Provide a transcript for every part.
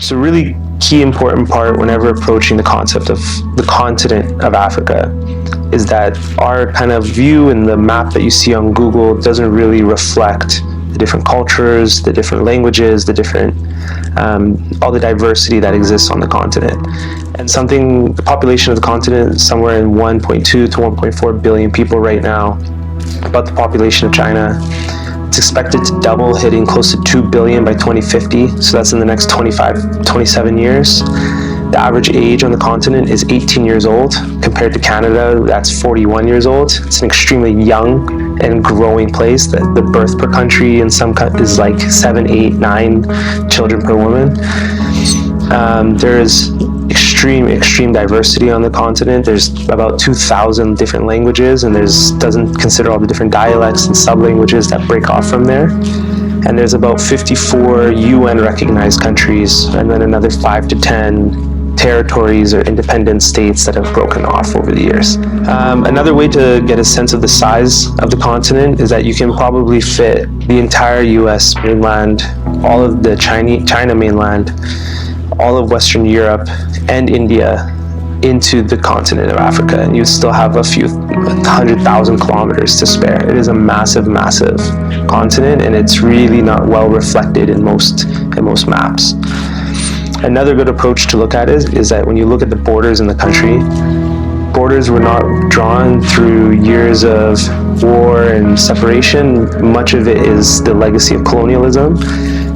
So really key important part whenever approaching the concept of the continent of Africa is that our kind of view in the map that you see on Google doesn't really reflect the different cultures, the different languages, the different, all the diversity that exists on the continent. And the population of the continent is somewhere in 1.2 to 1.4 billion people right now, about the population of China. It's expected to double, hitting close to 2 billion by 2050. So that's in the next 27 years. The average age on the continent is 18 years old. Compared to Canada, that's 41 years old. It's an extremely young and growing place. The birth per country in some is like 7, 8, 9 children per woman. There is extreme diversity on the continent. There's about 2,000 different languages, and doesn't consider all the different dialects and sub-languages that break off from there. And there's about 54 UN recognized countries, and then another 5 to 10 territories or independent states that have broken off over the years. Another way to get a sense of the size of the continent is that you can probably fit the entire US mainland, all of the China mainland, all of Western Europe and India into the continent of Africa, and you still have a few 100,000 kilometers to spare. It is a massive continent, and it's really not well reflected in most maps. Another good approach to look at it is that when you look at the borders in the country, borders were not drawn through years of war and separation. Much of it is the legacy of colonialism.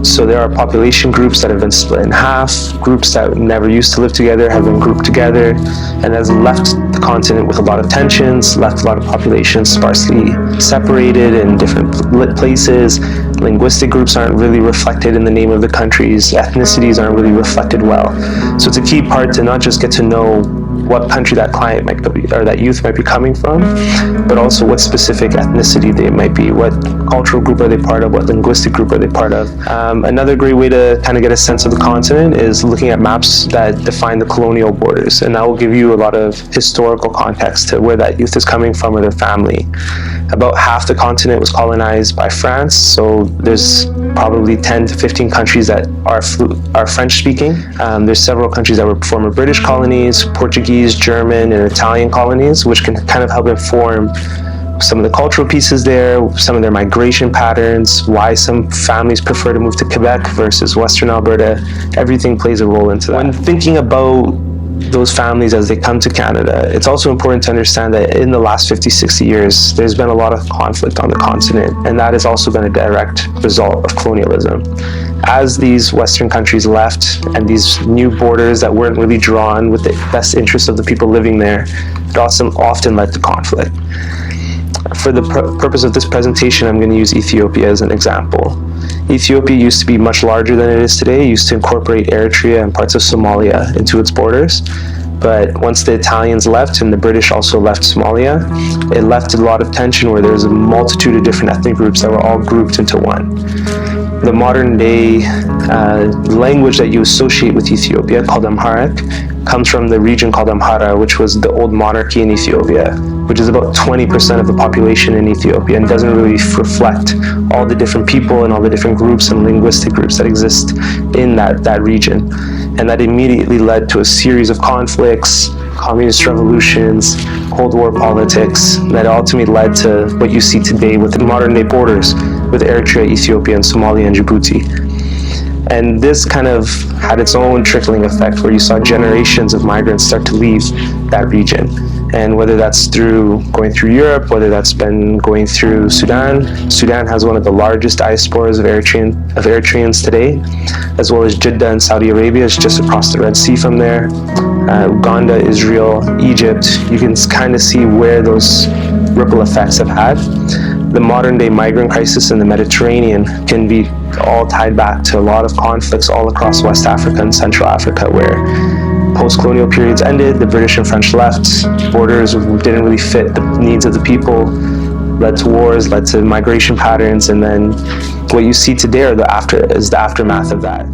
So there are population groups that have been split in half, groups that never used to live together have been grouped together, and has left the continent with a lot of tensions, left a lot of populations sparsely separated in different places. Linguistic groups aren't really reflected in the name of the countries, ethnicities aren't really reflected well. So it's a key part to not just get to know what country that client might be, or that youth might be coming from, but also what specific ethnicity they might be, what cultural group are they part of, what linguistic group are they part of. Another great way to kind of get a sense of the continent is looking at maps that define the colonial borders, and that will give you a lot of historical context to where that youth is coming from or their family. About half the continent was colonized by France, so there's probably 10 to 15 countries that are French speaking. There's several countries that were former British colonies, Portuguese, German, and Italian colonies, which can kind of help inform some of the cultural pieces there, some of their migration patterns, why some families prefer to move to Quebec versus Western Alberta. Everything plays a role into that. When thinking about those families as they come to Canada, it's also important to understand that in the last 50, 60 years, there's been a lot of conflict on the continent, and that has also been a direct result of colonialism. As these Western countries left and these new borders that weren't really drawn with the best interests of the people living there, it also often led to conflict. For the purpose of this presentation, I'm going to use Ethiopia as an example. Ethiopia used to be much larger than it is today. It used to incorporate Eritrea and parts of Somalia into its borders. But once the Italians left and the British also left Somalia, it left a lot of tension where there's a multitude of different ethnic groups that were all grouped into one. The modern day language that you associate with Ethiopia, called Amharic, comes from the region called Amhara, which was the old monarchy in Ethiopia, which is about 20% of the population in Ethiopia, and doesn't really reflect all the different people and all the different groups and linguistic groups that exist in that region. And that immediately led to a series of conflicts, communist revolutions, Cold War politics, that ultimately led to what you see today with the modern day borders with Eritrea, Ethiopia, and Somalia and Djibouti. And this kind of had its own trickling effect where you saw generations of migrants start to leave that region. And whether that's going through Europe, whether that's been going through Sudan. Sudan has one of the largest diasporas of Eritreans today, as well as Jeddah in Saudi Arabia is just across the Red Sea from there. Uganda, Israel, Egypt, you can kind of see where those ripple effects have had. The modern day migrant crisis in the Mediterranean can be all tied back to a lot of conflicts all across West Africa and Central Africa, where post-colonial periods ended, the British and French left, borders didn't really fit the needs of the people, led to wars, led to migration patterns, and then what you see today is the aftermath of that.